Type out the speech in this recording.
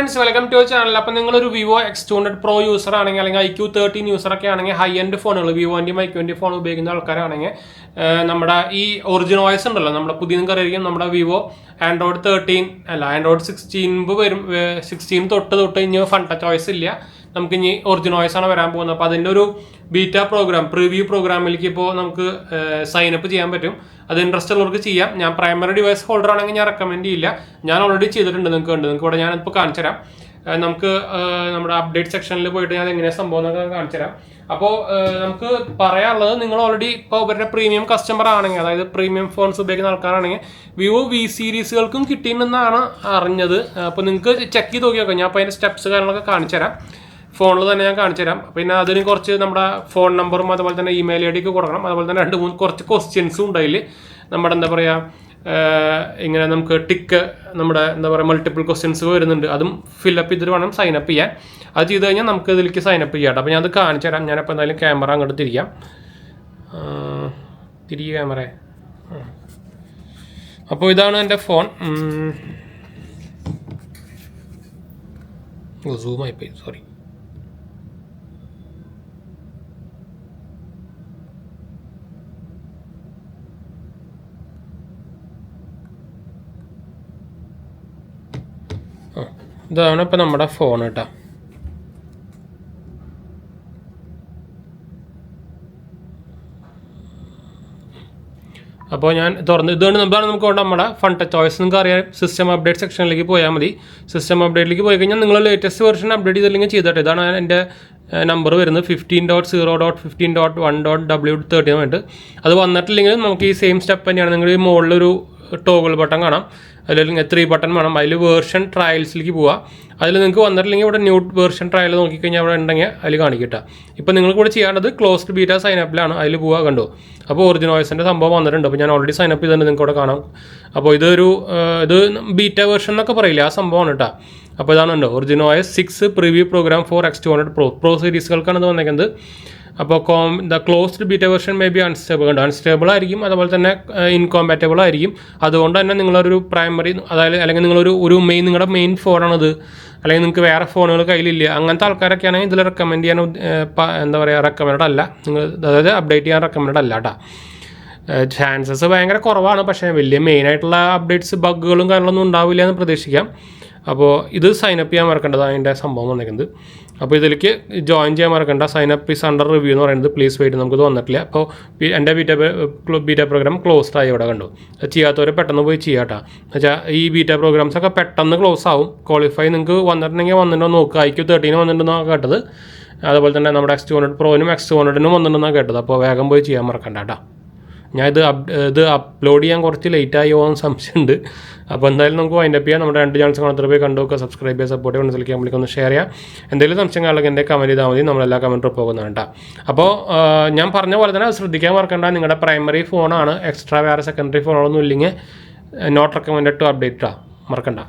Friends, welcome to channel. അപ്പോൾ നിങ്ങളൊരു Vivo X200 Pro user ആണെങ്കിൽ അല്ലെങ്കിൽ IQ13 യൂസറൊക്കെ ആണെങ്കിൽ ഹൈ എൻഡ് ഫോണുകൾ വിവോൻ്റെയും IQ ഫോൺ ഉപയോഗിക്കുന്ന ആൾക്കാരാണെങ്കിൽ നമ്മുടെ ഈ ഒറിജിനൽ വോയിസ് ഉണ്ടല്ലോ, നമ്മുടെ പുതിയ നിങ്ങൾക്കറിയാം നമ്മുടെ വിവോ ആൻഡ്രോയിഡ് 16 വരും. 16 തൊട്ട് ഇനി ഫൺ ടച്ച് വോയിസ് ഇല്ല, നമുക്ക് ഇനി ഒറിജിനൽ വോയിസ് ആണ് വരാൻ പോകുന്നത്. അപ്പോൾ അതിൻ്റെ ഒരു ബീറ്റ പ്രോഗ്രാം, പ്രിവ്യൂ പ്രോഗ്രാമിലേക്ക് ഇപ്പോൾ നമുക്ക് സൈനപ്പ് ചെയ്യാൻ പറ്റും. അത് ഇൻട്രസ്റ്റ് ഉള്ളവർക്ക് ചെയ്യാം. ഞാൻ പ്രൈമറി ഡിവൈസ് ഹോൾഡർ ആണെങ്കിൽ ഞാൻ റെക്കമെൻഡ് ചെയ്യില്ല. ഞാൻ ഓൾറെഡി ചെയ്തിട്ടുണ്ട്, നിങ്ങൾക്ക് ഇവിടെ ഞാനിപ്പോൾ കാണിച്ചു തരാം. നമുക്ക് നമ്മുടെ അപ്ഡേറ്റ് സെക്ഷനിൽ പോയിട്ട് ഞാൻ എങ്ങനെയാണ് സംഭവം എന്നൊക്കെ കാണിച്ചു തരാം. അപ്പോൾ നമുക്ക് പറയാനുള്ളത്, നിങ്ങൾ ഓൾറെഡി ഇപ്പോൾ ഇവരുടെ പ്രീമിയം കസ്റ്റമർ ആണെങ്കിൽ, അതായത് പ്രീമിയം ഫോൺസ് ഉപയോഗിക്കുന്ന ആൾക്കാരാണെങ്കിൽ വിവോ വി സീരീസുകൾക്കും കിട്ടിയിട്ടുണ്ടെന്നാണ് അറിഞ്ഞത്. അപ്പോൾ നിങ്ങൾക്ക് ചെക്ക് ചെയ്ത് നോക്കിയൊക്കെ, ഞാൻ അപ്പോൾ അതിൻ്റെ സ്റ്റെപ്സ് കാര്യങ്ങളൊക്കെ കാണിച്ചു തരാം. ഫോണിൽ തന്നെ ഞാൻ കാണിച്ചു തരാം. പിന്നെ അതിന് കുറച്ച് നമ്മുടെ ഫോൺ നമ്പറും അതുപോലെ തന്നെ ഇമെയിൽ ഐ ഡിക്ക് കൊടുക്കണം. അതുപോലെ തന്നെ 2-3 കുറച്ച് ക്വസ്റ്റ്യൻസും ഉണ്ടായില്ല. നമ്മുടെ എന്താ പറയുക, ഇങ്ങനെ നമുക്ക് ടിക്ക്, നമ്മുടെ എന്താ പറയുക മൾട്ടിപ്പിൾ ക്വസ്റ്റ്യൻസ് വരുന്നുണ്ട്. അതും ഫില്ലപ്പ് ചെയ്തിട്ട് വേണം സൈനപ്പ് ചെയ്യാൻ. അത് ചെയ്ത് കഴിഞ്ഞാൽ നമുക്ക് ഇതിലേക്ക് സൈനപ്പ് ചെയ്യാം. അപ്പോൾ ഞാനത് കാണിച്ചു തരാം. ഞാനപ്പോൾ എന്തായാലും ക്യാമറ അങ്ങോട്ട് തിരിക്കാം. ക്യാമറ. അപ്പോൾ ഇതാണ് എൻ്റെ ഫോൺ. സൂമായി പോയി, സോറി. ഇതാണ് ഇപ്പം നമ്മുടെ ഫോൺ കേട്ടോ. അപ്പോൾ ഞാൻ തുറന്ന് ഇതാണ് നമുക്ക് കൊണ്ട് നമ്മുടെ ഫൺ ടച്ച് ചോയ്സ് നിങ്ങൾക്ക് അറിയാം. സിസ്റ്റം അപ്ഡേറ്റ് സെക്ഷനിലേക്ക് പോയാൽ മതി. സിസ്റ്റം അപ്ഡേറ്റിലേക്ക് പോയി കഴിഞ്ഞാൽ നിങ്ങൾ ലേറ്റസ്റ്റ് വെർഷൻ അപ്ഡേറ്റ് ചെയ്തില്ലെങ്കിൽ ചെയ്തിട്ട് ഇതാണ് എൻ്റെ നമ്പർ വരുന്നത് 15.0.15.1.W13 വേണ്ടിയിട്ട്. അത് വന്നിട്ടില്ലെങ്കിൽ നമുക്ക് ഈ സെയിം സ്റ്റെപ്പ് തന്നെയാണ്. നിങ്ങൾ ഈ മുകളിലൊരു ടോഗിൾ ബട്ടൺ കാണാം, അല്ലെങ്കിൽ 3 ബട്ടൺ വേണം. അതിൽ വേർഷൻ ട്രയൽസിലേക്ക് പോവുക. അതിൽ നിങ്ങൾക്ക് വന്നിട്ടില്ലെങ്കിൽ ഇവിടെ ന്യൂ വേർഷൻ ട്രയൽ നോക്കിക്കഴിഞ്ഞാൽ അവിടെ ഉണ്ടെങ്കിൽ അതിൽ കാണിക്കട്ടെ. ഇപ്പോൾ നിങ്ങൾക്ക് കൂടെ ചെയ്യേണ്ടത് ക്ലോസ്ഡ് ബീറ്റ സൈനപ്പിലാണ്. അതിൽ പോവുക, കണ്ടോ. അപ്പോൾ ഒറിജിനൽ വോയിസിൻ്റെ സംഭവം വന്നിട്ടുണ്ട്. അപ്പോൾ ഞാൻ ഓൾറെഡി സൈനപ്പ് ചെയ്തിട്ടുണ്ട്, നിങ്ങൾക്ക് ഇവിടെ കാണാം. അപ്പോൾ ഇത് ബീറ്റ വേർഷൻ എന്നൊക്കെ പറയില്ല, ആ സംഭവമാണ് കേട്ടോ. അപ്പോൾ ഇതാണ് ഉണ്ടോ original voice 6 preview program for X200 Pro സീരീസുകൾക്കാണ് ഇത് വന്നേക്കുന്നത്. അപ്പോൾ the closed beta version may be unstable ആയിരിക്കും, അതുപോലെ തന്നെ ഇൻകോമ്പാറ്റബിൾ ആയിരിക്കും. അതുകൊണ്ട് തന്നെ നിങ്ങളൊരു പ്രൈമറി, അതായത് അല്ലെങ്കിൽ നിങ്ങളൊരു നിങ്ങളുടെ മെയിൻ ഫോണാണത്, അല്ലെങ്കിൽ നിങ്ങൾക്ക് വേറെ ഫോണുകൾ കയ്യിലില്ല, അങ്ങനത്തെ ആൾക്കാരൊക്കെയാണെങ്കിൽ ഇതിൽ റെക്കമെൻഡ് ചെയ്യാൻ എന്താ പറയുക റെക്കമെൻഡ് അല്ല. നിങ്ങൾ അതായത് അപ്ഡേറ്റ് ചെയ്യാൻ റെക്കമെൻഡ് അല്ല കേട്ടോ. ചാൻസസ് ഭയങ്കര കുറവാണ്, പക്ഷേ വലിയ മെയിനായിട്ടുള്ള അപ്ഡേറ്റ്സ് ബഗ്ഗുകളും കാര്യങ്ങളൊന്നും ഉണ്ടാവില്ല എന്ന് പ്രതീക്ഷിക്കാം. അപ്പോൾ ഇത് സൈനപ്പ് ചെയ്യാൻ മറക്കേണ്ടത് അതിൻ്റെ സംഭവം വന്നിരിക്കുന്നത്. അപ്പോൾ ഇതിലേക്ക് ജോയിൻ ചെയ്യാൻ മറക്കണ്ട. സൈനപ്പ് ഈസ് അണ്ടർ റിവ്യൂ എന്ന് പറയുന്നത്, പ്ലീസ് വെയിറ്റ്, നമുക്കിത് വന്നിട്ടില്ല. അപ്പോൾ എൻ്റെ ബീറ്റ പ്രോഗ്രാം ക്ലോസ്ഡ് ആയി ഇവിടെ കണ്ടു. ചെയ്യാത്തവർ പെട്ടെന്ന് പോയി ചെയ്യാം കേട്ടോ. എന്നുവെച്ചാൽ ഈ ബീറ്റ പ്രോഗ്രാംസൊക്കെ പെട്ടെന്ന് ക്ലോസ് ആവും. ക്വാളിഫൈ നിങ്ങൾക്ക് വന്നിട്ടുണ്ടെങ്കിൽ വന്നിട്ടുണ്ടോ നോക്കുക. IQ13 വന്നിട്ടുണ്ടെന്നാണ് കേട്ടത്. അതുപോലെ തന്നെ നമ്മുടെ X200 Proനും X200നും വന്നിട്ടുണ്ടെന്നാണ് കേട്ടത്. അപ്പോൾ വേഗം പോയി ചെയ്യാൻ മറക്കണ്ട കേട്ടോ. ഞാൻ ഇത് അപ്ലോഡ് ചെയ്യാൻ കുറച്ച് ലേറ്റായി പോകുന്ന സംശയമുണ്ട്. അപ്പോൾ എന്തായാലും നമുക്ക് വൈൻഡപ്പ് ചെയ്യാം. നമ്മുടെ 2 ചാനൽസ് കാണാൻ പോയി കണ്ടു നോക്കുക, സബ്സ്ക്രൈബ് ചെയ്യുക, സപ്പോർട്ട് ചെയ്യുക, മനസ്സിലേക്ക് ഒന്ന് ഷെയർ ചെയ്യുക. എന്തെങ്കിലും സംശയങ്ങളൊക്കെ എൻ്റെ കമൻറ്റ് ചെയ്താൽ മതി, നമ്മളെല്ലാ കമൻറ്റും പോകുന്നതാണ് കേട്ടോ. അപ്പോൾ ഞാൻ പറഞ്ഞ പോലെ തന്നെ ശ്രദ്ധിക്കാൻ മറക്കണ്ട. നിങ്ങളുടെ പ്രൈമറി ഫോണാണ്, എക്സ്ട്രാ വേറെ സെക്കൻഡറി ഫോണുകളൊന്നും ഇല്ലെങ്കിൽ നോട്ട് റെക്കമെൻഡഡ് ടു അപ്ഡേറ്റ് മറക്കണ്ട.